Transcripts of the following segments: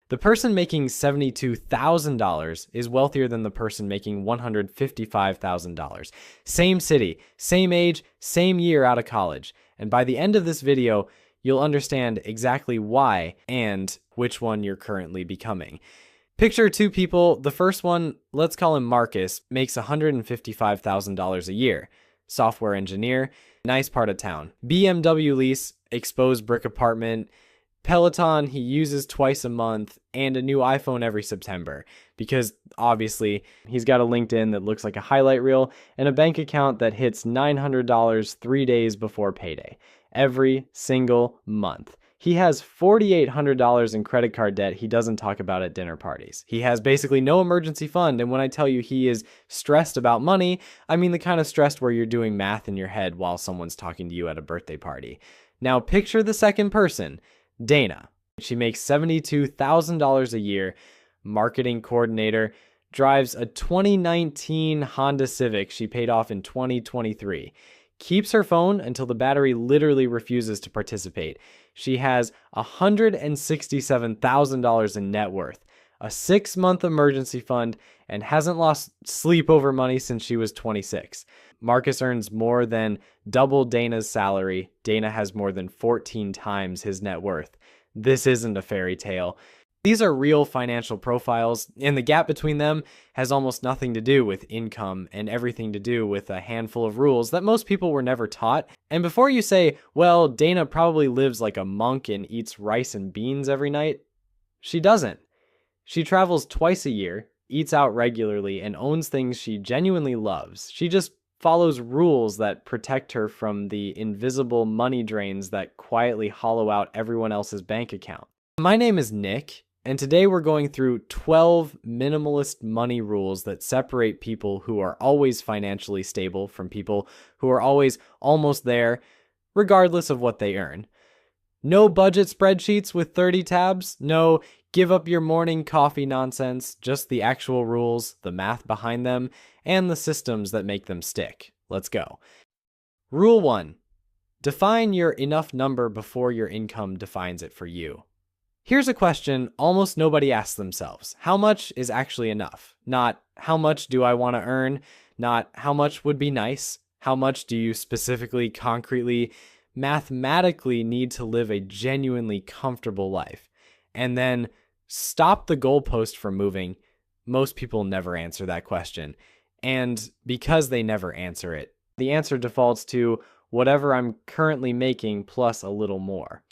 The person making $72,000 is wealthier than the person making $155,000. Same city, same age, same year out of college. And by the end of this video, you'll understand exactly why and which one you're currently becoming. Picture two people. The first one, let's call him Marcus, makes $155,000 a year. Software engineer, nice part of town. BMW lease, exposed brick apartment, Peloton he uses twice a month, and a new iPhone every September. Because obviously he's got a LinkedIn that looks like a highlight reel and a bank account that hits $900 3 days before payday. Every single month. He has $4,800 in credit card debt he doesn't talk about at dinner parties. He has basically no emergency fund, and when I tell you he is stressed about money, I mean the kind of stressed where you're doing math in your head while someone's talking to you at a birthday party. Now picture the second person, Dana. She makes $72,000 a year, marketing coordinator, drives a 2019 Honda Civic she paid off in 2023. Keeps her phone until the battery literally refuses to participate. She has $167,000 in net worth, a 6-month emergency fund, and hasn't lost sleep over money since she was 26. Marcus earns more than double Dana's salary. Dana has more than 14 times his net worth. This isn't a fairy tale. These are real financial profiles, and the gap between them has almost nothing to do with income and everything to do with a handful of rules that most people were never taught. And before you say, well, Dana probably lives like a monk and eats rice and beans every night, she doesn't. She travels twice a year, eats out regularly, and owns things she genuinely loves. She just follows rules that protect her from the invisible money drains that quietly hollow out everyone else's bank account. My name is Nick, and today we're going through 12 minimalist money rules that separate people who are always financially stable from people who are always almost there, regardless of what they earn. No budget spreadsheets with 30 tabs, no give up your morning coffee nonsense, just the actual rules, the math behind them, and the systems that make them stick. Let's go. Rule 1. Define your enough number before your income defines it for you. Here's a question almost nobody asks themselves. How much is actually enough? Not how much do I want to earn? Not how much would be nice? How much do you specifically, concretely, mathematically need to live a genuinely comfortable life? And then stop the goalpost from moving. Most people never answer that question. And because they never answer it, the answer defaults to whatever I'm currently making plus a little more.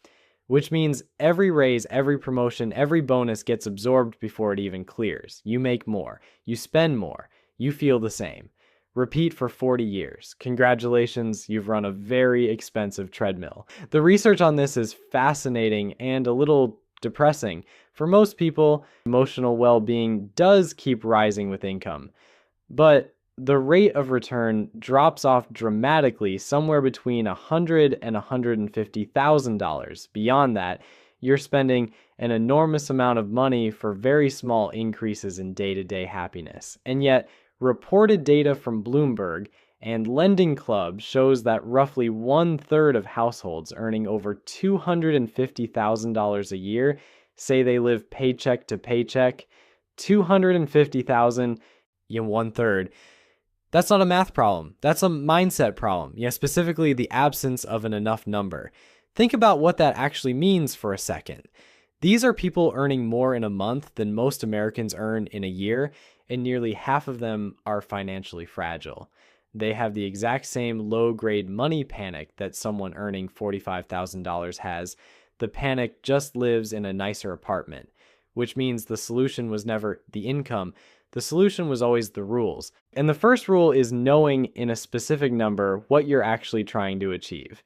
Which means every raise, every promotion, every bonus gets absorbed before it even clears. You make more. You spend more. You feel the same. Repeat for 40 years. Congratulations, you've run a very expensive treadmill. The research on this is fascinating and a little depressing. For most people, emotional well-being does keep rising with income. But the rate of return drops off dramatically somewhere between $100,000 and $150,000. Beyond that, you're spending an enormous amount of money for very small increases in day-to-day happiness. And yet, reported data from Bloomberg and Lending Club shows that roughly 1/3 of households earning over $250,000 a year say they live paycheck to paycheck. $250,000 in 1/3. That's not a math problem. That's a mindset problem. Yeah, specifically the absence of an enough number. Think about what that actually means for a second. These are people earning more in a month than most Americans earn in a year, and nearly half of them are financially fragile. They have the exact same low-grade money panic that someone earning $45,000 has. The panic just lives in a nicer apartment, which means the solution was never the income. The solution was always the rules. And the first rule is knowing in a specific number what you're actually trying to achieve.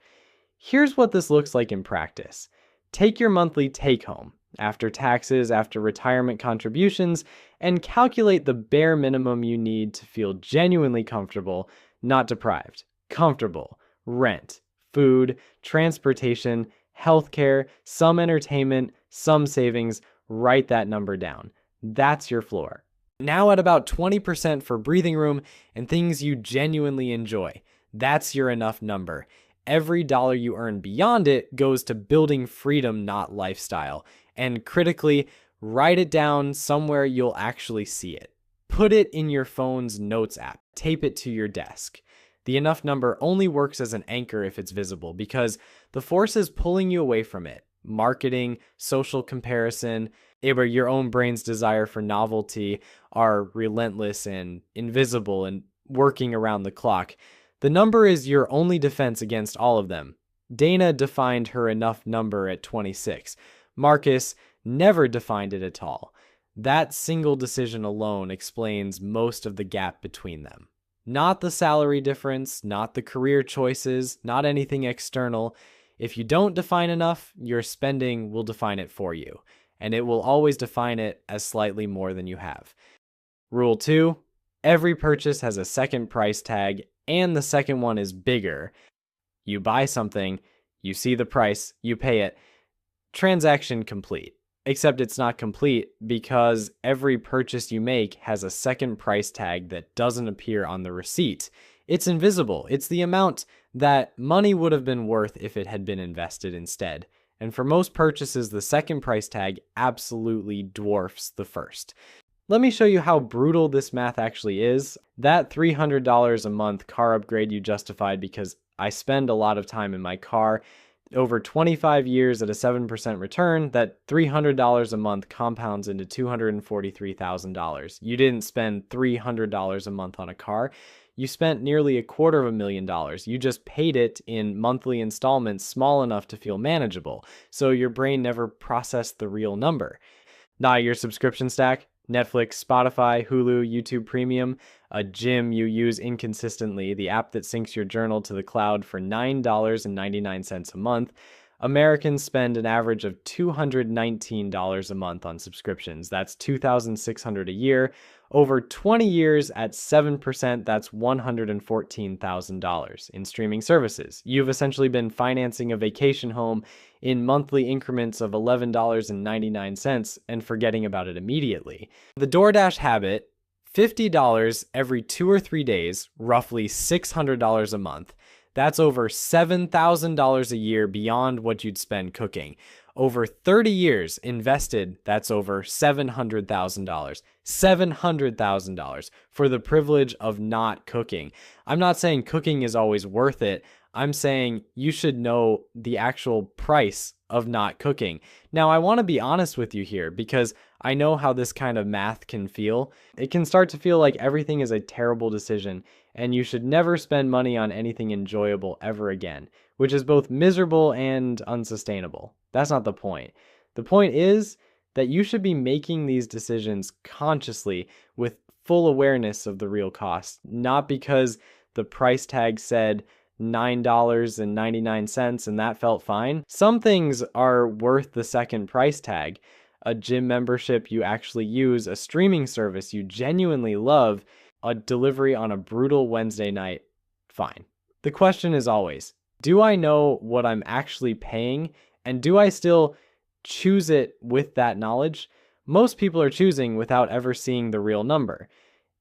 Here's what this looks like in practice. Take your monthly take-home, after taxes, after retirement contributions, and calculate the bare minimum you need to feel genuinely comfortable, not deprived. Comfortable. Rent, food, transportation, healthcare, some entertainment, some savings. Write that number down. That's your floor. Now at about 20% for breathing room and things you genuinely enjoy. That's your enough number. Every dollar you earn beyond it goes to building freedom, not lifestyle. And critically, Write it down somewhere you'll actually see it. Put it in your phone's notes app. Tape it to your desk. The enough number only works as an anchor if it's visible because the forces pulling you away from it, marketing, social comparison, or your own brain's desire for novelty, are relentless and invisible and working around the clock. The number is your only defense against all of them. Dana defined her enough number at 26. Marcus never defined it at all. That single decision alone explains most of the gap between them. Not the salary difference, not the career choices, not anything external. If you don't define enough, your spending will define it for you, and it will always define it as slightly more than you have. Rule 2, every purchase has a second price tag, and the second one is bigger. You buy something, you see the price, you pay it, transaction complete. Except it's not complete because every purchase you make has a second price tag that doesn't appear on the receipt. It's invisible. It's the amount that money would have been worth if it had been invested instead. And for most purchases, the second price tag absolutely dwarfs the first. Let me show you how brutal this math actually is. That $300 a month car upgrade you justified because I spend a lot of time in my car. Over 25 years at a 7% return, that $300 a month compounds into $243,000. You didn't spend $300 a month on a car. You spent nearly $250,000. You just paid it in monthly installments small enough to feel manageable, so your brain never processed the real number. Not your subscription stack, Netflix, Spotify, Hulu, YouTube Premium, a gym you use inconsistently, the app that syncs your journal to the cloud for $9.99 a month. Americans spend an average of $219 a month on subscriptions. That's $2,600 a year. Over 20 years at 7%, that's $114,000 in streaming services. You've essentially been financing a vacation home in monthly increments of $11.99 and forgetting about it immediately. The DoorDash habit, $50 every 2 or 3 days, roughly $600 a month. That's over $7,000 a year beyond what you'd spend cooking. Over 30 years invested, that's over $700,000. $700,000 for the privilege of not cooking. I'm not saying cooking is always worth it. I'm saying you should know the actual price of not cooking. Now, I want to be honest with you here because I know how this kind of math can feel. It can start to feel like everything is a terrible decision and you should never spend money on anything enjoyable ever again, which is both miserable and unsustainable. That's not the point. The point is that you should be making these decisions consciously with full awareness of the real cost, not because the price tag said $9.99 and that felt fine. Some things are worth the second price tag. A gym membership you actually use, a streaming service you genuinely love, a delivery on a brutal Wednesday night, fine. The question is always, do I know what I'm actually paying, and do I still choose it with that knowledge? Most people are choosing without ever seeing the real number.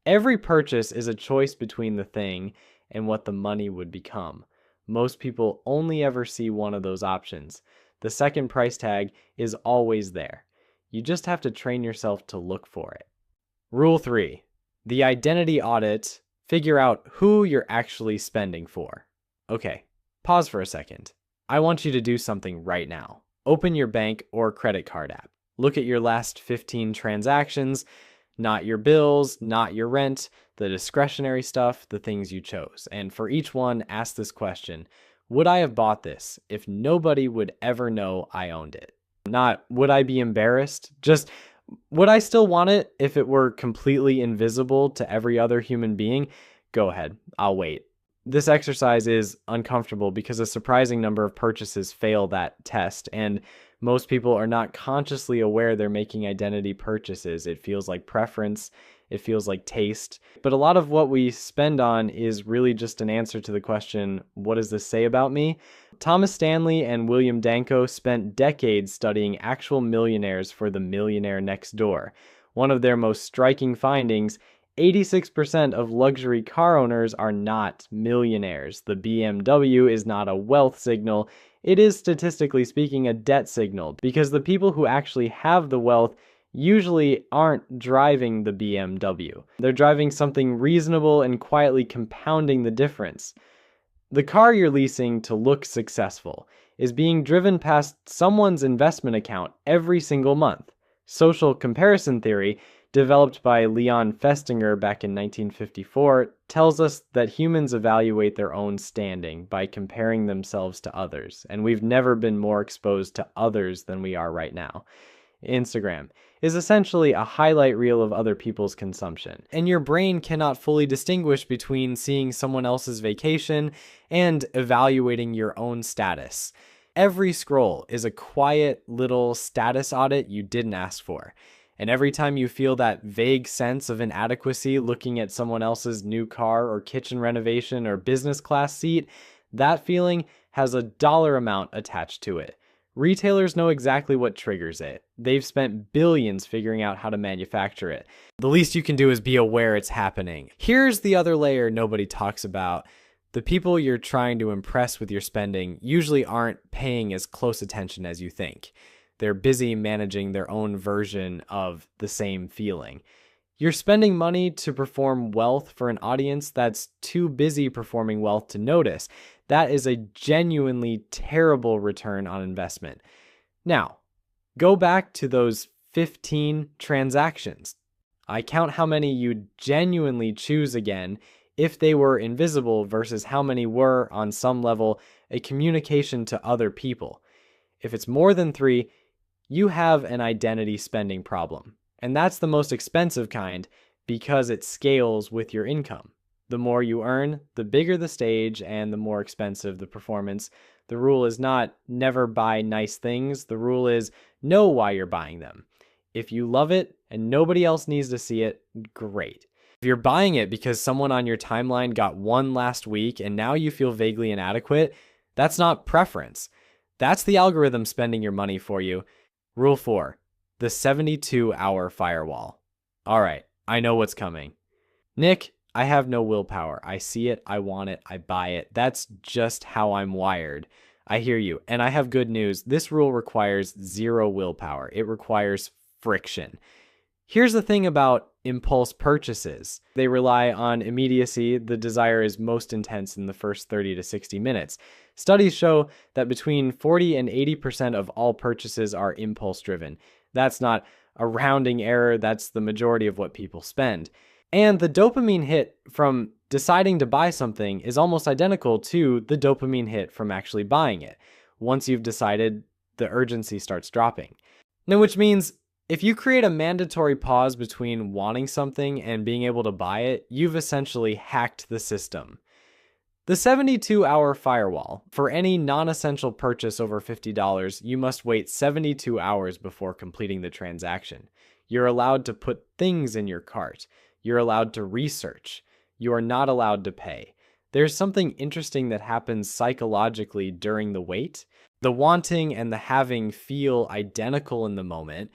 Every purchase is a choice between the thing and what the money would become. Most people only ever see one of those options. The second price tag is always there. You just have to train yourself to look for it. Rule 3. The identity audit. Figure out who you're actually spending for. Okay, pause for a second. I want you to do something right now. Open your bank or credit card app. Look at your last 15 transactions, not your bills, not your rent, the discretionary stuff, the things you chose. And for each one, ask this question: would I have bought this if nobody would ever know I owned it? Not, would I be embarrassed? Just, would I still want it if it were completely invisible to every other human being? Go ahead, I'll wait. This exercise is uncomfortable because a surprising number of purchases fail that test, and most people are not consciously aware they're making identity purchases. It feels like preference, it feels like taste, but a lot of what we spend on is really just an answer to the question, what does this say about me? Thomas Stanley and William Danko spent decades studying actual millionaires for The Millionaire Next Door. One of their most striking findings: 86% of luxury car owners are not millionaires. The BMW is not a wealth signal. It is, statistically speaking, a debt signal, because the people who actually have the wealth usually aren't driving the BMW. They're driving something reasonable and quietly compounding the difference. The car you're leasing to look successful is being driven past someone's investment account every single month. Social comparison theory, developed by Leon Festinger back in 1954, tells us that humans evaluate their own standing by comparing themselves to others, and we've never been more exposed to others than we are right now. Instagram is essentially a highlight reel of other people's consumption, and your brain cannot fully distinguish between seeing someone else's vacation and evaluating your own status. Every scroll is a quiet little status audit you didn't ask for. And every time you feel that vague sense of inadequacy looking at someone else's new car or kitchen renovation or business class seat, that feeling has a dollar amount attached to it. Retailers know exactly what triggers it. They've spent billions figuring out how to manufacture it. The least you can do is be aware it's happening. Here's the other layer nobody talks about. The people you're trying to impress with your spending usually aren't paying as close attention as you think. They're busy managing their own version of the same feeling. You're spending money to perform wealth for an audience that's too busy performing wealth to notice. That is a genuinely terrible return on investment. Now, go back to those 15 transactions. I count how many you'd genuinely choose again if they were invisible versus how many were, on some level, a communication to other people. If it's more than 3, you have an identity spending problem. And that's the most expensive kind because it scales with your income. The more you earn, the bigger the stage and the more expensive the performance. The rule is not never buy nice things. The rule is know why you're buying them. If you love it and nobody else needs to see it, great. If you're buying it because someone on your timeline got one last week and now you feel vaguely inadequate, that's not preference. That's the algorithm spending your money for you. Rule 4, the 72-hour firewall. All right, I know what's coming. Nick, I have no willpower. I see it, I want it, I buy it. That's just how I'm wired. I hear you, and I have good news. This rule requires 0 willpower. It requires friction. Here's the thing about impulse purchases. They rely on immediacy. The desire is most intense in the first 30 to 60 minutes. Studies show that between 40 and 80% of all purchases are impulse driven. That's not a rounding error. That's the majority of what people spend. And the dopamine hit from deciding to buy something is almost identical to the dopamine hit from actually buying it. Once you've decided, the urgency starts dropping. Now, which means if you create a mandatory pause between wanting something and being able to buy it, you've essentially hacked the system. The 72-hour firewall. For any non-essential purchase over $50, you must wait 72 hours before completing the transaction. You're allowed to put things in your cart. You're allowed to research. You are not allowed to pay. There's something interesting that happens psychologically during the wait. The wanting and the having feel identical in the moment.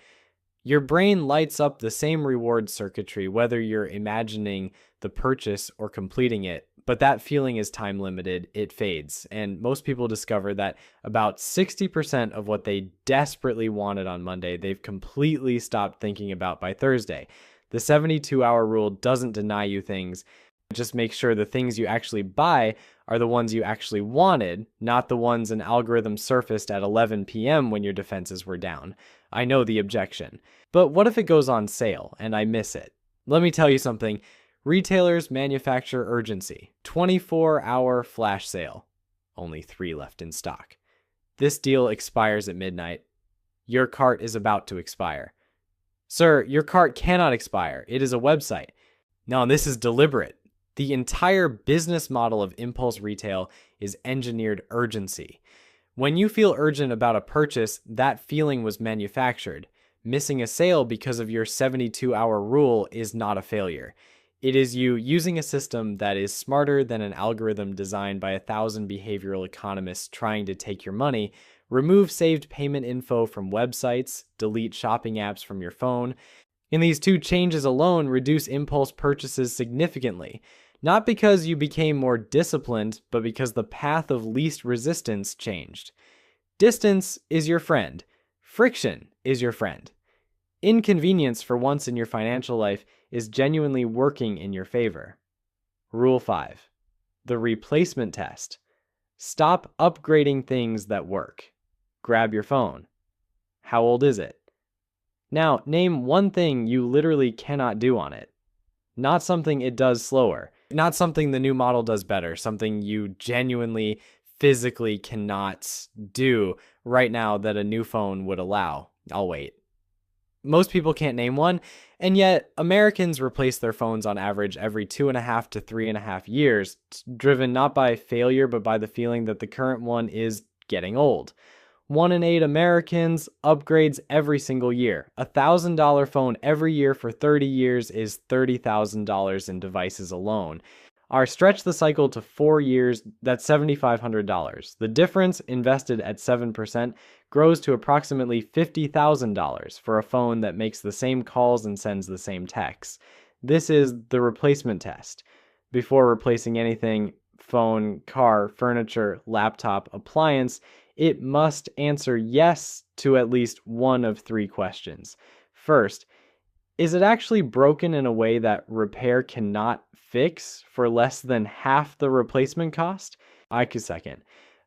Your brain lights up the same reward circuitry, whether you're imagining the purchase or completing it, but that feeling is time limited, it fades. And most people discover that about 60% of what they desperately wanted on Monday, they've completely stopped thinking about by Thursday. The 72-hour rule doesn't deny you things. Just make sure the things you actually buy are the ones you actually wanted, not the ones an algorithm surfaced at 11 p.m. when your defenses were down. I know the objection. But what if it goes on sale and I miss it? Let me tell you something. Retailers manufacture urgency. 24-hour flash sale. Only 3 left in stock. This deal expires at midnight. Your cart is about to expire. Sir, your cart cannot expire. It is a website. No, this is deliberate. The entire business model of impulse retail is engineered urgency. When you feel urgent about a purchase, that feeling was manufactured. Missing a sale because of your 72-hour rule is not a failure. It is you using a system that is smarter than an algorithm designed by 1,000 behavioral economists trying to take your money, remove saved payment info from websites, delete shopping apps from your phone. And these 2 changes alone reduce impulse purchases significantly. Not because you became more disciplined, but because the path of least resistance changed. Distance is your friend. Friction is your friend. Inconvenience for once in your financial life is genuinely working in your favor. Rule 5. The replacement test. Stop upgrading things that work. Grab your phone. How old is it? Now, name one thing you literally cannot do on it. Not something it does slower. Not something the new model does better. Something you genuinely, physically cannot do right now that a new phone would allow. I'll wait. Most people can't name one, and yet Americans replace their phones on average every 2.5 to 3.5 years, driven not by failure, but by the feeling that the current one is getting old. 1 in 8 Americans upgrades every single year. A $1,000 phone every year for 30 years is $30,000 in devices alone. Or stretch the cycle to 4 years, that's $7,500. The difference, invested at 7%, grows to approximately $50,000 for a phone that makes the same calls and sends the same texts. This is the replacement test. Before replacing anything, phone, car, furniture, laptop, appliance, it must answer yes to at least one of 3 questions. First, is it actually broken in a way that repair cannot fix for less than half the replacement cost? Second,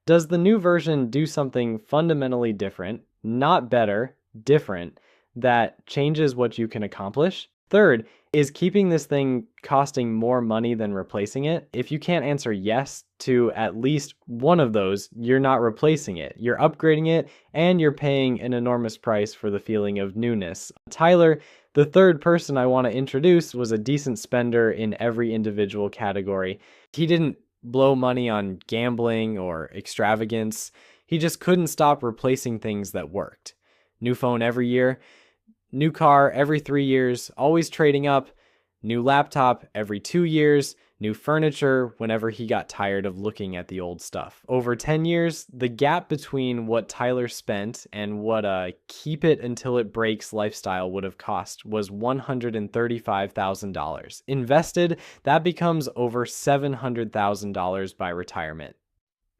does the new version do something fundamentally different, not better, different, that changes what you can accomplish? Third, is keeping this thing costing more money than replacing it? If you can't answer yes to at least one of those, you're not replacing it. You're upgrading it, and you're paying an enormous price for the feeling of newness. Tyler, the third person I want to introduce, was a decent spender in every individual category. He didn't blow money on gambling or extravagance. He just couldn't stop replacing things that worked. New phone every year, new car every 3 years, always trading up, new laptop every 2 years, new furniture whenever he got tired of looking at the old stuff. Over 10 years, the gap between what Tyler spent and what a keep it until it breaks lifestyle would have cost was $135,000. Invested, that becomes over $700,000 by retirement.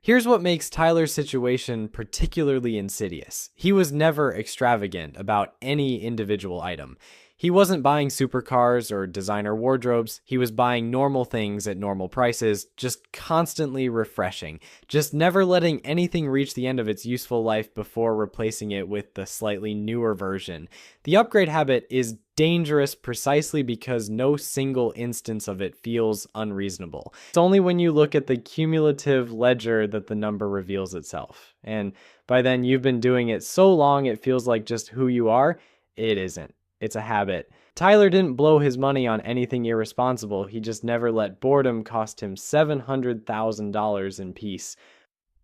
Here's what makes Tyler's situation particularly insidious. He was never extravagant about any individual item. He wasn't buying supercars or designer wardrobes. He was buying normal things at normal prices, just constantly refreshing, just never letting anything reach the end of its useful life before replacing it with the slightly newer version. The upgrade habit is dangerous precisely because no single instance of it feels unreasonable. It's only when you look at the cumulative ledger that the number reveals itself. And by then you've been doing it so long it feels like just who you are. It isn't. It's a habit. Tyler didn't blow his money on anything irresponsible. He just never let boredom cost him $700,000 in peace.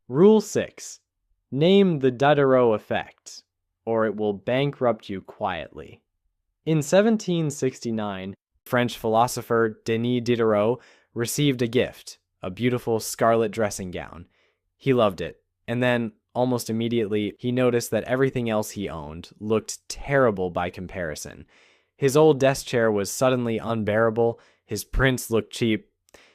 Rule 6. Name the Diderot effect, or it will bankrupt you quietly. In 1769, French philosopher Denis Diderot received a gift, a beautiful scarlet dressing gown. He loved it, and then almost immediately, he noticed that everything else he owned looked terrible by comparison. His old desk chair was suddenly unbearable, his prints looked cheap,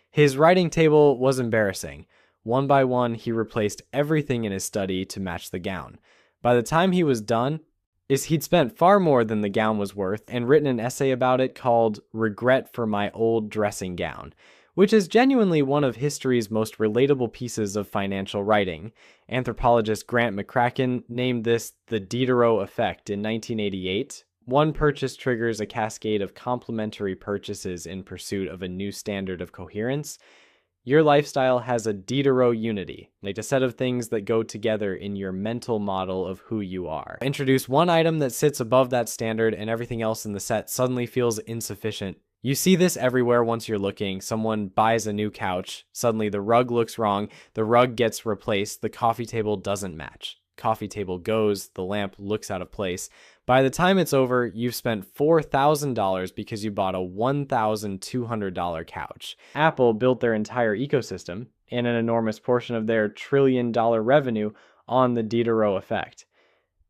his writing table was embarrassing. One by one, he replaced everything in his study to match the gown. By the time he was done, he'd spent far more than the gown was worth and written an essay about it called "Regret for My Old Dressing Gown," which is genuinely one of history's most relatable pieces of financial writing. Anthropologist Grant McCracken named this the Diderot effect in 1988. One purchase triggers a cascade of complementary purchases in pursuit of a new standard of coherence. Your lifestyle has a Diderot unity, like a set of things that go together in your mental model of who you are. Introduce one item that sits above that standard and everything else in the set suddenly feels insufficient. You see this everywhere once you're looking. Someone buys a new couch, suddenly the rug looks wrong, the rug gets replaced, the coffee table doesn't match. Coffee table goes, the lamp looks out of place. By the time it's over, you've spent $4,000 because you bought a $1,200 couch. Apple built their entire ecosystem and an enormous portion of their trillion-dollar revenue on the Diderot effect.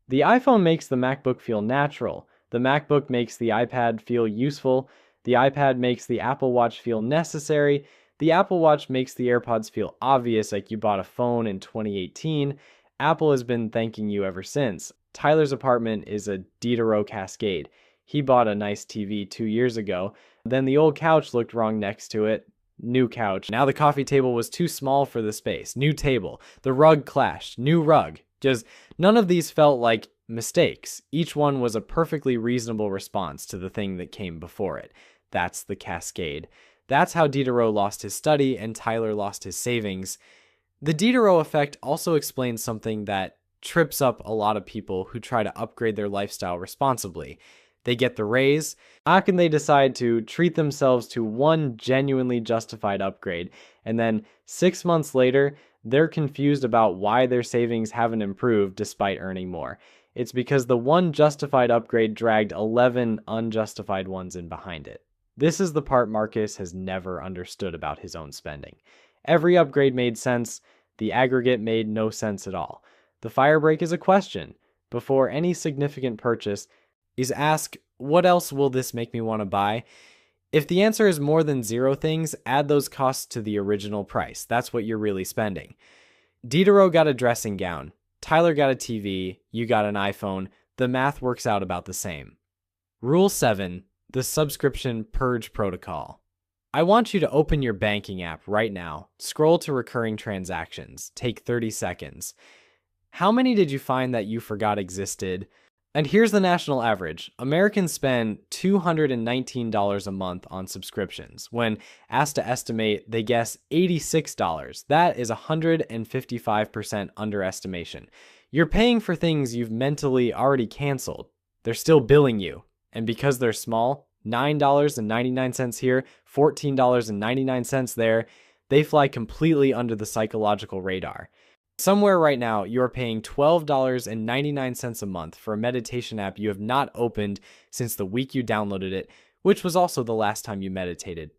The iPhone makes the MacBook feel natural. The MacBook makes the iPad feel useful. The iPad makes the Apple Watch feel necessary. The Apple Watch makes the AirPods feel obvious, like you bought a phone in 2018. Apple has been thanking you ever since. Tyler's apartment is a Diderot Cascade. He bought a nice TV 2 years ago. Then the old couch looked wrong next to it. New couch. Now the coffee table was too small for the space. New table. The rug clashed. New rug. Just none of these felt like mistakes. Each one was a perfectly reasonable response to the thing that came before it. That's the cascade. That's how Diderot lost his study and Tyler lost his savings. The Diderot effect also explains something that trips up a lot of people who try to upgrade their lifestyle responsibly. They get the raise. How can they decide to treat themselves to one genuinely justified upgrade, and then 6 months later, they're confused about why their savings haven't improved despite earning more? It's because the one justified upgrade dragged 11 unjustified ones in behind it. This is the part Marcus has never understood about his own spending. Every upgrade made sense. The aggregate made no sense at all. The firebreak is a question. Before any significant purchase, is ask, what else will this make me want to buy? If the answer is more than 0 things, add those costs to the original price. That's what you're really spending. Diderot got a dressing gown. Tyler got a TV. You got an iPhone. The math works out about the same. Rule 7, the subscription purge protocol. I want you to open your banking app right now. Scroll to recurring transactions. Take 30 seconds. How many did you find that you forgot existed? And here's the national average. Americans spend $219 a month on subscriptions. When asked to estimate, they guess $86. That is 155% underestimation. You're paying for things you've mentally already canceled. They're still billing you. And because they're small, $9.99 here, $14.99 there, they fly completely under the psychological radar. Somewhere right now, you're paying $12.99 a month for a meditation app you have not opened since the week you downloaded it, which was also the last time you meditated.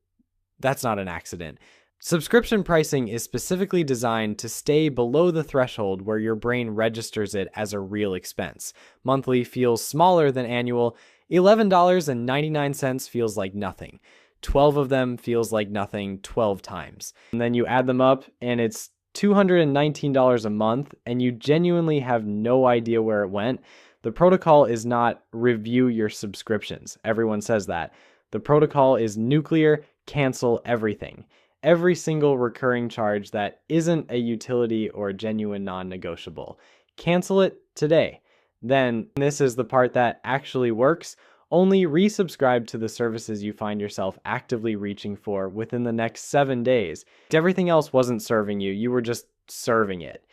That's not an accident. Subscription pricing is specifically designed to stay below the threshold where your brain registers it as a real expense. Monthly feels smaller than annual. $11.99 feels like nothing. 12 of them feels like nothing 12 times. And then you add them up and it's $219 a month, and you genuinely have no idea where it went. The protocol is not review your subscriptions. Everyone says that. The protocol is nuclear, cancel everything. Every single recurring charge that isn't a utility or a genuine non-negotiable. Cancel it today. Then, this is the part that actually works. Only resubscribe to the services you find yourself actively reaching for within the next 7 days. Everything else wasn't serving you, you were just serving it.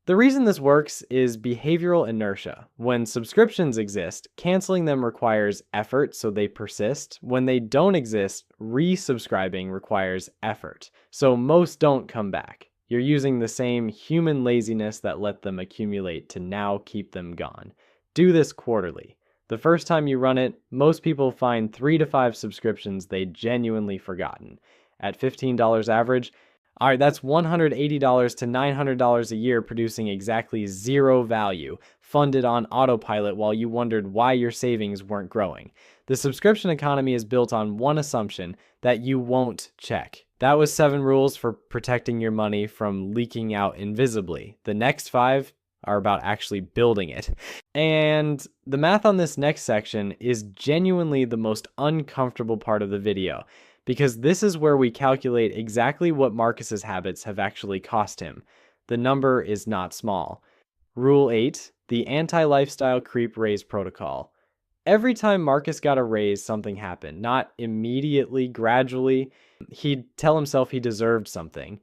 The reason this works is behavioral inertia. When subscriptions exist, canceling them requires effort, so they persist. When they don't exist, resubscribing requires effort, so most don't come back. You're using the same human laziness that let them accumulate to now keep them gone. Do this quarterly. The first time you run it, most people find 3 to 5 subscriptions they'd genuinely forgotten. At $15 average, all right, that's $180 to $900 a year producing exactly 0 value, funded on autopilot while you wondered why your savings weren't growing. The subscription economy is built on one assumption, that you won't check. That was 7 rules for protecting your money from leaking out invisibly. The next 5 are about actually building it. And the math on this next section is genuinely the most uncomfortable part of the video, because this is where we calculate exactly what Marcus's habits have actually cost him. The number is not small. Rule 8, the anti-lifestyle creep raise protocol. Every time Marcus got a raise, something happened. Not immediately, gradually. He'd tell himself he deserved something.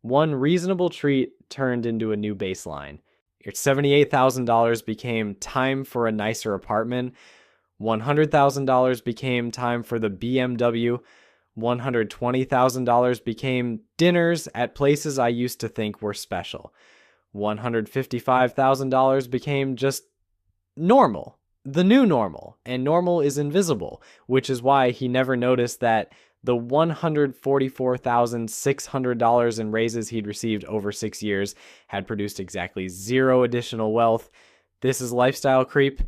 One reasonable treat turned into a new baseline. Your $78,000 became time for a nicer apartment. $100,000 became time for the BMW. $120,000 became dinners at places I used to think were special. $155,000 became just normal, the new normal, and normal is invisible, which is why he never noticed that the $144,600 in raises he'd received over 6 years had produced exactly 0 additional wealth. This is lifestyle creep.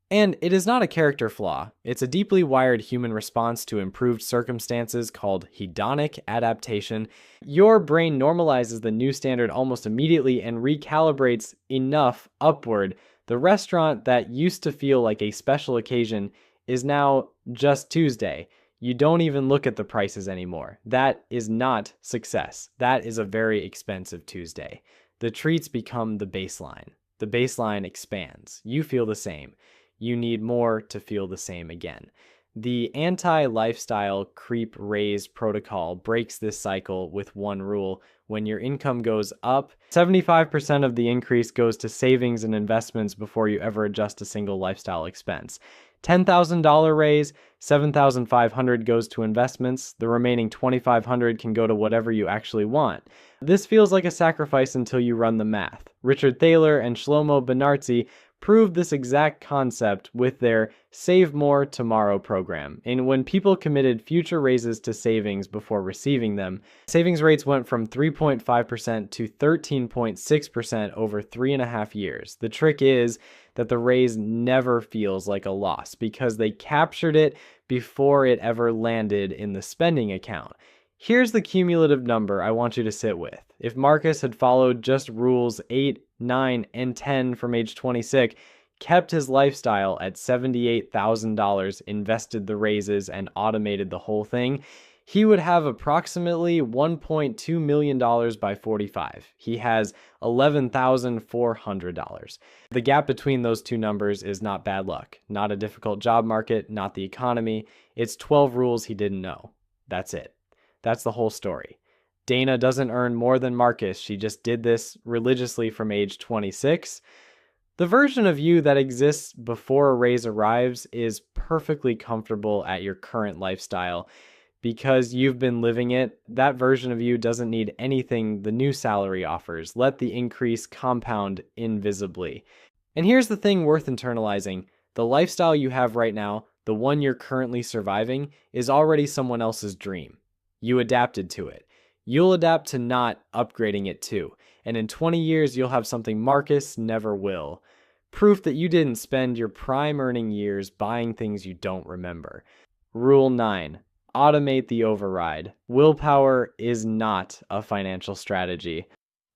And it is not a character flaw. It's a deeply wired human response to improved circumstances called hedonic adaptation. Your brain normalizes the new standard almost immediately and recalibrates enough upward The restaurant that used to feel like a special occasion is now just Tuesday. You don't even look at the prices anymore. That is not success. That is a very expensive Tuesday. The treats become the baseline. The baseline expands. You feel the same. You need more to feel the same again. The anti-lifestyle creep raise protocol breaks this cycle with one rule. When your income goes up, 75% of the increase goes to savings and investments before you ever adjust a single lifestyle expense. $10,000 raise, $7,500 goes to investments. The remaining $2,500 can go to whatever you actually want. This feels like a sacrifice until you run the math. Richard Thaler and Shlomo Benartzi proved this exact concept with their Save More Tomorrow program. And when people committed future raises to savings before receiving them, savings rates went from 3.5% to 13.6% over 3.5 years. The trick is that the raise never feels like a loss because they captured it before it ever landed in the spending account. Here's the cumulative number I want you to sit with. If Marcus had followed just rules 8, 9, and 10 from age 26, kept his lifestyle at $78,000, invested the raises, and automated the whole thing, he would have approximately $1.2 million by 45. He has $11,400. The gap between those two numbers is not bad luck, not a difficult job market, not the economy. It's 12 rules he didn't know. That's it. That's the whole story. Dana doesn't earn more than Marcus. She just did this religiously from age 26. The version of you that exists before a raise arrives is perfectly comfortable at your current lifestyle because you've been living it. That version of you doesn't need anything the new salary offers. Let the increase compound invisibly. And here's the thing worth internalizing. The lifestyle you have right now, the one you're currently surviving, is already someone else's dream. You adapted to it. You'll adapt to not upgrading it too. And in 20 years, you'll have something Marcus never will. Proof that you didn't spend your prime earning years buying things you don't remember. Rule 9. Automate the override. Willpower is not a financial strategy.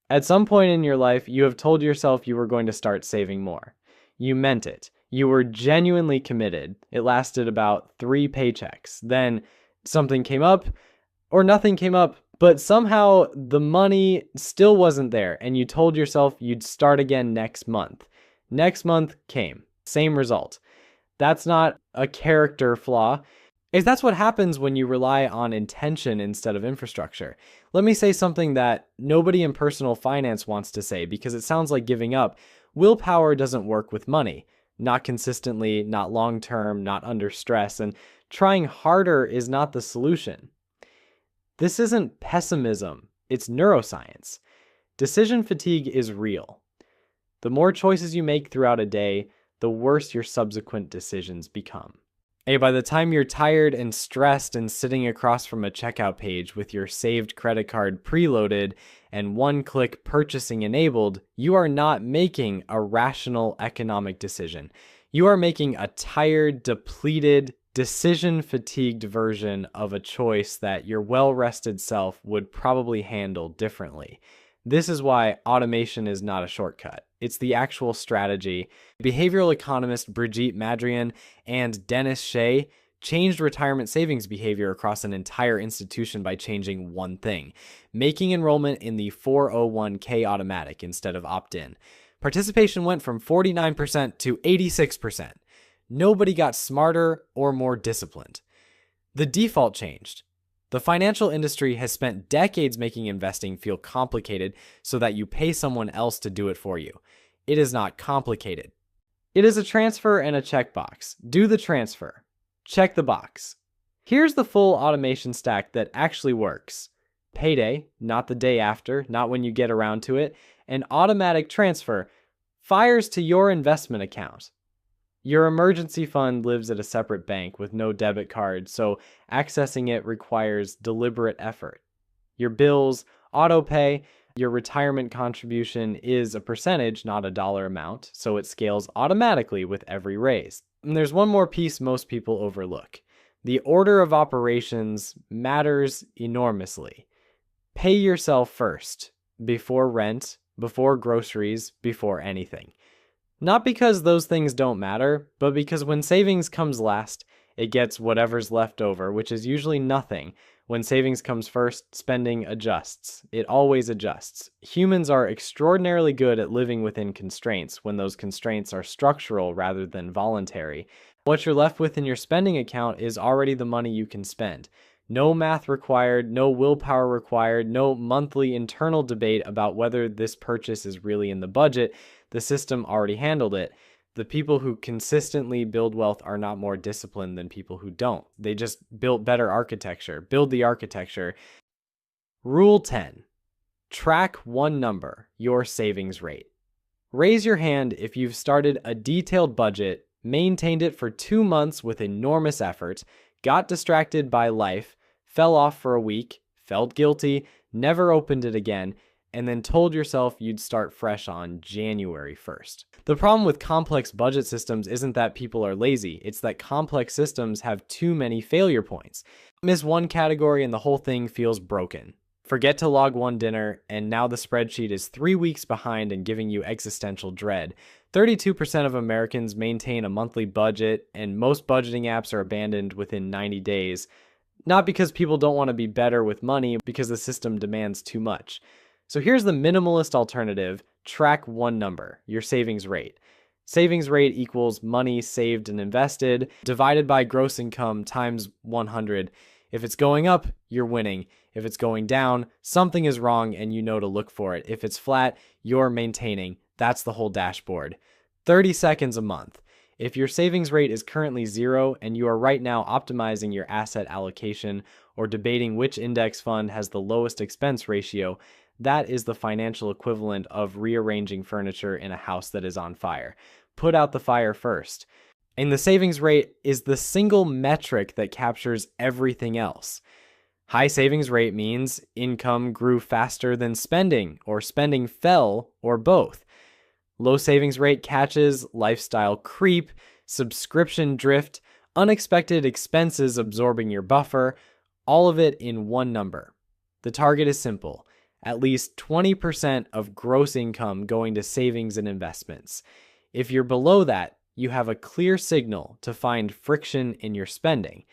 At some point in your life, you have told yourself you were going to start saving more. You meant it. You were genuinely committed. It lasted about 3 paychecks. Then something came up, or nothing came up, but somehow the money still wasn't there, and you told yourself you'd start again next month. Next month came. Same result. That's not a character flaw. That's what happens when you rely on intention instead of infrastructure. Let me say something that nobody in personal finance wants to say because it sounds like giving up. Willpower doesn't work with money. Not consistently, not long-term, not under stress, and trying harder is not the solution. This isn't pessimism, it's neuroscience. Decision fatigue is real. The more choices you make throughout a day, the worse your subsequent decisions become. Hey, by the time you're tired and stressed and sitting across from a checkout page with your saved credit card preloaded and one-click purchasing enabled, you are not making a rational economic decision. You are making a tired, depleted, decision-fatigued version of a choice that your well-rested self would probably handle differently. This is why automation is not a shortcut. It's the actual strategy. Behavioral economist Brigitte Madrian and Dennis Shea changed retirement savings behavior across an entire institution by changing one thing, making enrollment in the 401k automatic instead of opt-in. Participation went from 49% to 86%. Nobody got smarter or more disciplined. The default changed. The financial industry has spent decades making investing feel complicated so that you pay someone else to do it for you. It is not complicated. It is a transfer and a checkbox. Do the transfer. Check the box. Here's the full automation stack that actually works. Payday, not the day after, not when you get around to it. An automatic transfer fires to your investment account. Your emergency fund lives at a separate bank with no debit card, so accessing it requires deliberate effort. Your bills, auto pay, your retirement contribution is a percentage, not a dollar amount, so it scales automatically with every raise. And there's one more piece most people overlook. The order of operations matters enormously. Pay yourself first, before rent, before groceries, before anything. Not because those things don't matter, but because when savings comes last, it gets whatever's left over, which is usually nothing. When savings comes first, spending adjusts. It always adjusts. Humans are extraordinarily good at living within constraints when those constraints are structural rather than voluntary. What you're left with in your spending account is already the money you can spend. No math required, no willpower required, no monthly internal debate about whether this purchase is really in the budget. The system already handled it. The people who consistently build wealth are not more disciplined than people who don't. They just built better architecture. Build the architecture. Rule 10. Track one number, your savings rate. Raise your hand if you've started a detailed budget, maintained it for 2 months with enormous effort, got distracted by life, fell off for a week, felt guilty, never opened it again, and then told yourself you'd start fresh on January 1st. The problem with complex budget systems isn't that people are lazy, it's that complex systems have too many failure points. Miss one category and the whole thing feels broken. Forget to log one dinner, and now the spreadsheet is 3 weeks behind and giving you existential dread. 32% of Americans maintain a monthly budget, and most budgeting apps are abandoned within 90 days. Not because people don't want to be better with money, because the system demands too much. So here's the minimalist alternative. Track one number, your savings rate. Savings rate equals money saved and invested divided by gross income times 100. If it's going up, you're winning. If it's going down, something is wrong and you know to look for it. If it's flat, you're maintaining. That's the whole dashboard. 30 seconds a month. If your savings rate is currently 0 and you are right now optimizing your asset allocation or debating which index fund has the lowest expense ratio, that is the financial equivalent of rearranging furniture in a house that is on fire. Put out the fire first. And the savings rate is the single metric that captures everything else. High savings rate means income grew faster than spending, or spending fell, or both. Low savings rate catches lifestyle creep, subscription drift, unexpected expenses absorbing your buffer, all of it in one number. The target is simple. At least 20% of gross income going to savings and investments. If you're below that, you have a clear signal to find friction in your spending.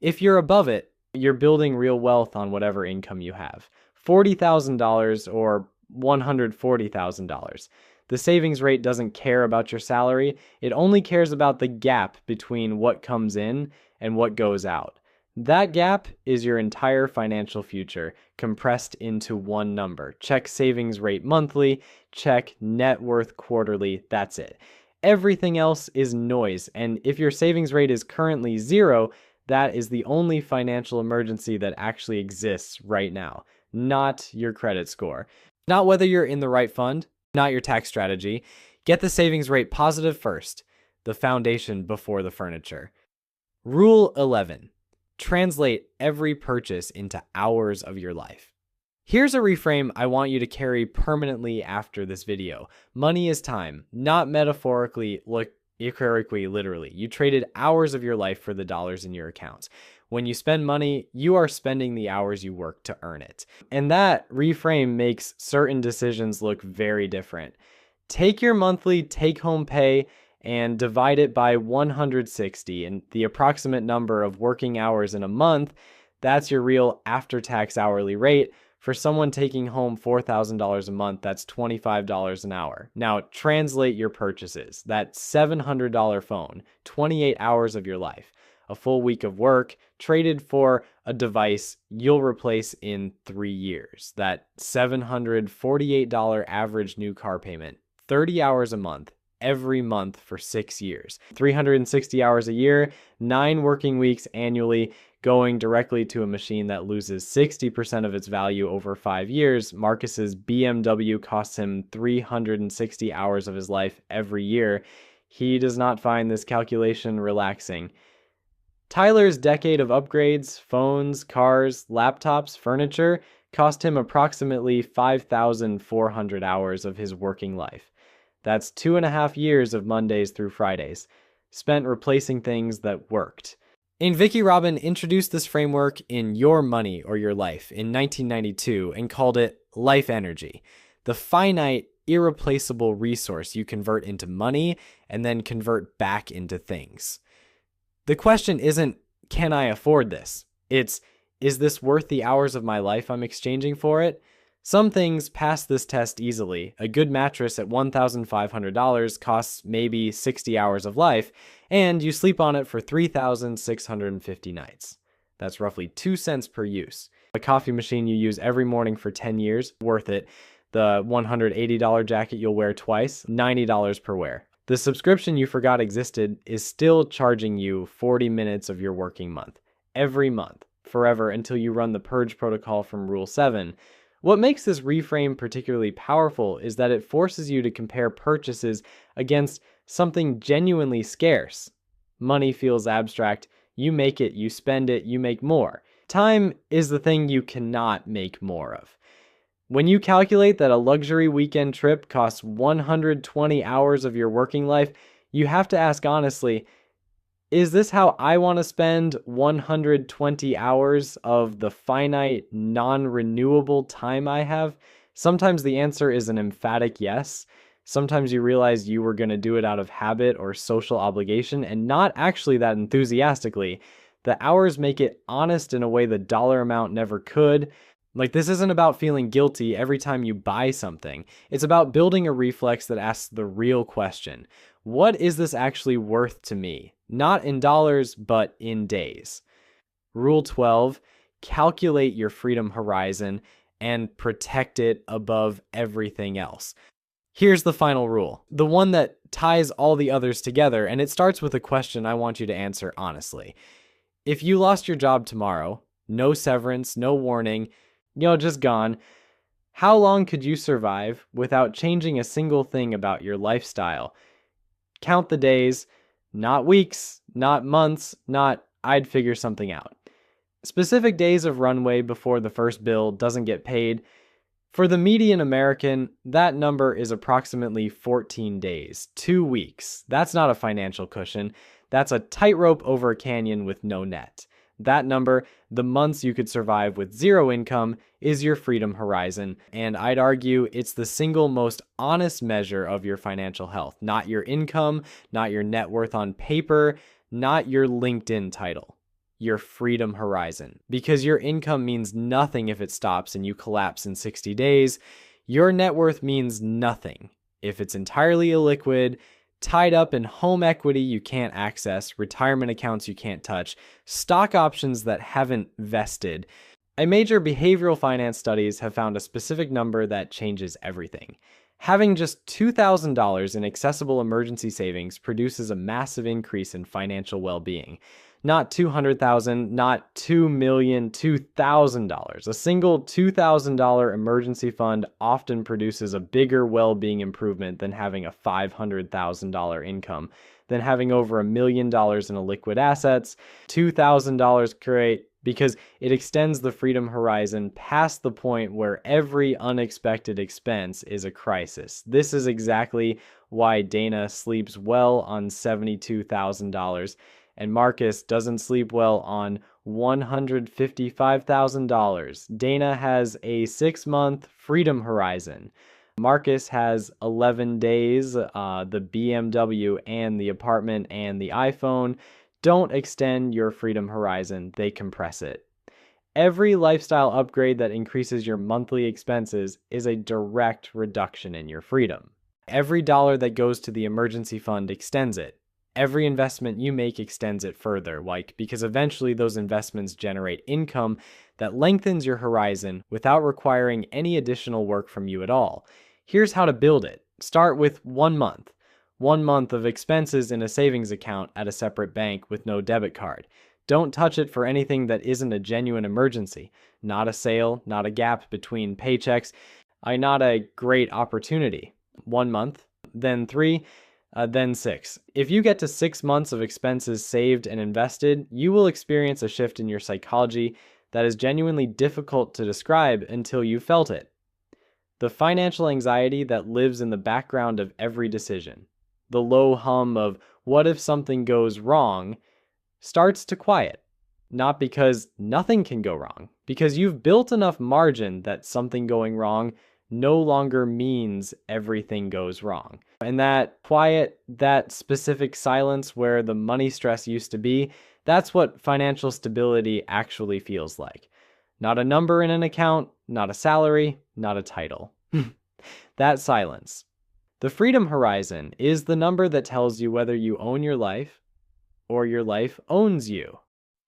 If you're above it, you're building real wealth on whatever income you have. $40,000 or $140,000. The savings rate doesn't care about your salary. It only cares about the gap between what comes in and what goes out. That gap is your entire financial future compressed into one number. Check savings rate monthly, check net worth quarterly, that's it. Everything else is noise, and if your savings rate is currently 0, that is the only financial emergency that actually exists right now, not your credit score. Not whether you're in the right fund, not your tax strategy. Get the savings rate positive first, the foundation before the furniture. Rule 11. Translate every purchase into hours of your life. Here's a reframe I want you to carry permanently after this video. Money is time, not metaphorically, literally. You traded hours of your life for the dollars in your account. When you spend money, you are spending the hours you work to earn it. And that reframe makes certain decisions look very different. Take your monthly take-home pay and divide it by 160, and the approximate number of working hours in a month, that's your real after-tax hourly rate. For someone taking home $4,000 a month, that's $25 an hour. Now, translate your purchases. That $700 phone, 28 hours of your life, a full week of work, traded for a device you'll replace in 3 years. That $748 average new car payment, 30 hours a month, every month for 6 years. 360 hours a year, 9 working weeks annually, going directly to a machine that loses 60% of its value over 5 years. Marcus's BMW costs him 360 hours of his life every year. He does not find this calculation relaxing. Tyler's decade of upgrades, phones, cars, laptops, furniture, cost him approximately 5,400 hours of his working life. That's 2.5 years of Mondays through Fridays, spent replacing things that worked. And Vicki Robin introduced this framework in Your Money or Your Life in 1992 and called it life energy. The finite irreplaceable resource you convert into money and then convert back into things. The question isn't, can I afford this? It's, is this worth the hours of my life I'm exchanging for it? Some things pass this test easily. A good mattress at $1,500 costs maybe 60 hours of life, and you sleep on it for 3,650 nights. That's roughly 2 cents per use. A coffee machine you use every morning for 10 years, worth it. The $180 jacket you'll wear twice, $90 per wear. The subscription you forgot existed is still charging you 40 minutes of your working month, every month, forever until you run the purge protocol from Rule 7. What makes this reframe particularly powerful is that it forces you to compare purchases against something genuinely scarce. Money feels abstract. You make it, you spend it, you make more. Time is the thing you cannot make more of. When you calculate that a luxury weekend trip costs 120 hours of your working life, you have to ask honestly, is this how I want to spend 120 hours of the finite, non-renewable time I have? Sometimes the answer is an emphatic yes. Sometimes you realize you were going to do it out of habit or social obligation and not actually that enthusiastically. The hours make it honest in a way the dollar amount never could. Like, this isn't about feeling guilty every time you buy something. It's about building a reflex that asks the real question. What is this actually worth to me? Not in dollars, but in days. Rule 12, calculate your freedom horizon and protect it above everything else. Here's the final rule, the one that ties all the others together, and it starts with a question I want you to answer honestly. If you lost your job tomorrow, no severance, no warning, just gone, how long could you survive without changing a single thing about your lifestyle? Count the days, not weeks, not months, not I'd figure something out. Specific days of runway before the first bill doesn't get paid. For the median American, that number is approximately 14 days, 2 weeks. That's not a financial cushion. That's a tightrope over a canyon with no net. That number, the months you could survive with zero income, is your freedom horizon. And I'd argue it's the single most honest measure of your financial health. Not your income, not your net worth on paper, not your LinkedIn title. Your freedom horizon. Because your income means nothing if it stops and you collapse in 60 days. Your net worth means nothing if it's entirely illiquid, tied up in home equity you can't access, retirement accounts you can't touch, stock options that haven't vested. A major behavioral finance studies have found a specific number that changes everything. Having just $2,000 in accessible emergency savings produces a massive increase in financial well-being. Not $200,000, not $2 million, $2,000. A single $2,000 emergency fund often produces a bigger well-being improvement than having a $500,000 income, than having over $1 million in illiquid assets. $2,000 create because it extends the freedom horizon past the point where every unexpected expense is a crisis. This is exactly why Dana sleeps well on $72,000. And Marcus doesn't sleep well on $155,000. Dana has a 6-month freedom horizon. Marcus has 11 days, the BMW and the apartment and the iPhone. Don't extend your freedom horizon, they compress it. Every lifestyle upgrade that increases your monthly expenses is a direct reduction in your freedom. Every dollar that goes to the emergency fund extends it. Every investment you make extends it further, because eventually those investments generate income that lengthens your horizon without requiring any additional work from you at all. Here's how to build it. Start with 1 month. 1 month of expenses in a savings account at a separate bank with no debit card. Don't touch it for anything that isn't a genuine emergency. Not a sale, not a gap between paychecks, not a great opportunity. 1 month, then 3, then 6. If you get to 6 months of expenses saved and invested, you will experience a shift in your psychology that is genuinely difficult to describe until you felt it. The financial anxiety that lives in the background of every decision, the low hum of what if something goes wrong, starts to quiet. Not because nothing can go wrong, because you've built enough margin that something going wrong no longer means everything goes wrong. And that quiet, that specific silence where the money stress used to be, that's what financial stability actually feels like. Not a number in an account, not a salary, not a title. That silence. The freedom horizon is the number that tells you whether you own your life or your life owns you.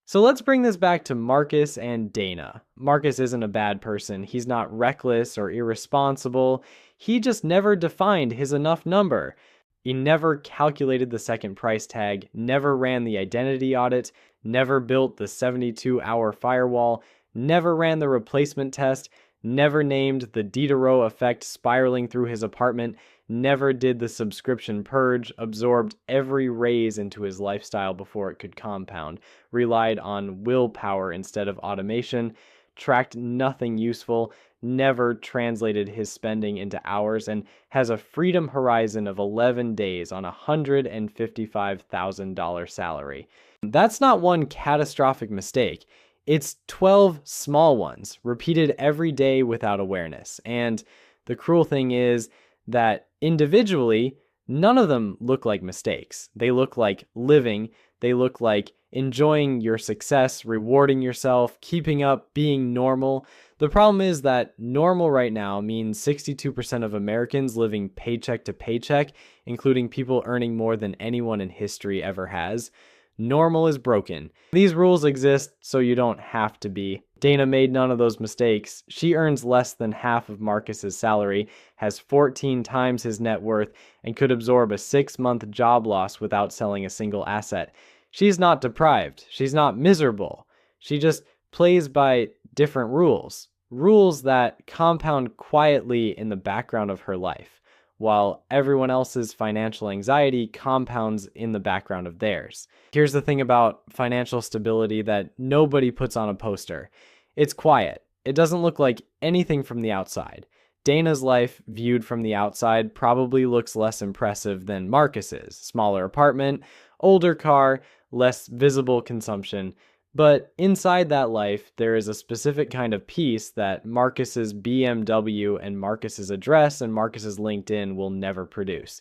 So let's bring this back to Marcus and Dana. Marcus isn't a bad person. He's not reckless or irresponsible. He just never defined his enough number. He never calculated the second price tag, never ran the identity audit, never built the 72-hour firewall, never ran the replacement test, never named the Diderot effect spiraling through his apartment, never did the subscription purge, absorbed every raise into his lifestyle before it could compound, relied on willpower instead of automation, tracked nothing useful, never translated his spending into hours, and has a freedom horizon of 11 days on a $155,000 salary. That's not one catastrophic mistake. It's 12 small ones, repeated every day without awareness. And the cruel thing is that individually, none of them look like mistakes. They look like living. They look like enjoying your success, rewarding yourself, keeping up, being normal. The problem is that normal right now means 62% of Americans living paycheck to paycheck, including people earning more than anyone in history ever has. Normal is broken. These rules exist so you don't have to be. Dana made none of those mistakes. She earns less than half of Marcus's salary, has 14 times his net worth, and could absorb a 6-month job loss without selling a single asset. She's not deprived. She's not miserable. She just plays by different rules. Rules that compound quietly in the background of her life, while everyone else's financial anxiety compounds in the background of theirs. Here's the thing about financial stability that nobody puts on a poster. It's quiet. It doesn't look like anything from the outside. Dana's life, viewed from the outside, probably looks less impressive than Marcus's. Smaller apartment, older car, less visible consumption. But inside that life, there is a specific kind of peace that Marcus's BMW and Marcus's address and Marcus's LinkedIn will never produce.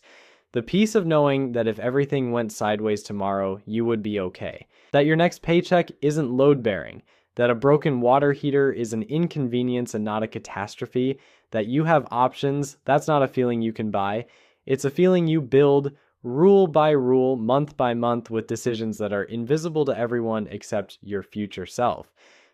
The peace of knowing that if everything went sideways tomorrow, you would be okay. That your next paycheck isn't load-bearing. That a broken water heater is an inconvenience and not a catastrophe. That you have options, that's not a feeling you can buy. It's a feeling you build rule by rule, month by month, with decisions that are invisible to everyone except your future self.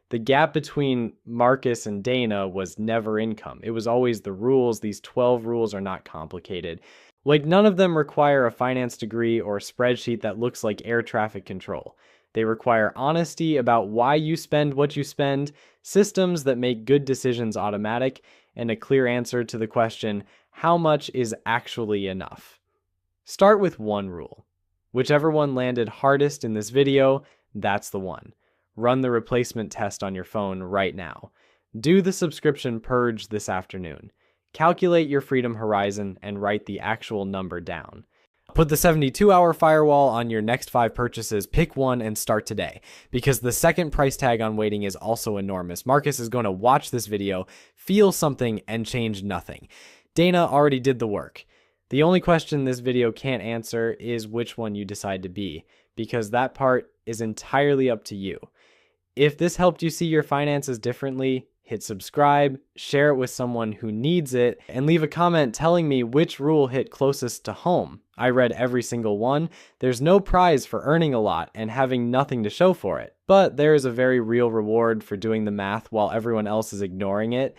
The gap between Marcus and Dana was never income. It was always the rules. These 12 rules are not complicated. Like, none of them require a finance degree or a spreadsheet that looks like air traffic control. They require honesty about why you spend what you spend, systems that make good decisions automatic, and a clear answer to the question, how much is actually enough? Start with one rule. Whichever one landed hardest in this video, that's the one. Run the replacement test on your phone right now. Do the subscription purge this afternoon. Calculate your freedom horizon and write the actual number down. Put the 72-hour firewall on your next 5 purchases, pick one, and start today. Because the second price tag on waiting is also enormous. Marcus is going to watch this video, feel something, and change nothing. Dana already did the work. The only question this video can't answer is which one you decide to be, because that part is entirely up to you. If this helped you see your finances differently, hit subscribe, share it with someone who needs it, and leave a comment telling me which rule hit closest to home. I read every single one. There's no prize for earning a lot and having nothing to show for it, but there is a very real reward for doing the math while everyone else is ignoring it.